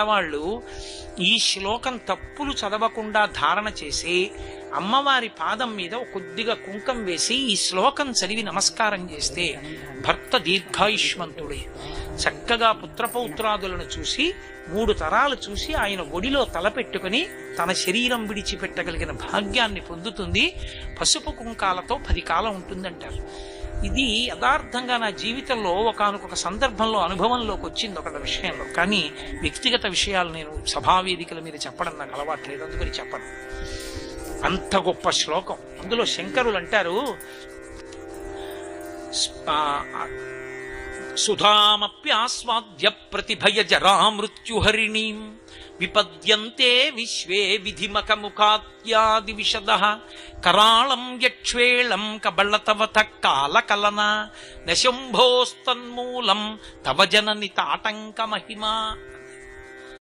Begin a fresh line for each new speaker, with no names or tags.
వాళ్ళు ఈ శ్లోకం తప్పులు చదవకుండా ధారణ చేసి అమ్మవారి పాదం మీద కొద్దిగా కుంకం వేసి ఈ శ్లోకం చదివి నమస్కారం చేస్తే భర్త దీర్ఘాయుష్మంతుడే, చక్కగా పుత్రపౌత్రాదులను చూసి 3 తరాలు చూసి ఆయన ఒడిలో తలపెట్టుకుని తన శరీరం విడిచిపెట్టగలిగిన భాగ్యాన్ని పొందుతుంది. పసుపు కుంకాలతో 10 కాలం ఉంటుందంటారు. ఇది యథార్థంగా నా జీవితంలో ఒకానొక సందర్భంలో అనుభవంలోకి వచ్చింది ఒక విషయంలో. కానీ వ్యక్తిగత విషయాలు నేను సభావేదికల మీద చెప్పడం నాకు అలవాట్లేదు, అందుకని చెప్పను. అంత గొప్ప శ్లోకం. అందులో శంకరులు అంటారు, సుధామప్యాస్వాద్య ప్రతిభయ జరా మృత్యుహరిణీం విపద్యంతే విశ్వే విధిమకముఖాత్యాది విశదః కరాళం యక్ష్వేళం కబళతవత కాలకలన నశంభోస్తన్మూలం తవ జనని తాటంక మహిమా.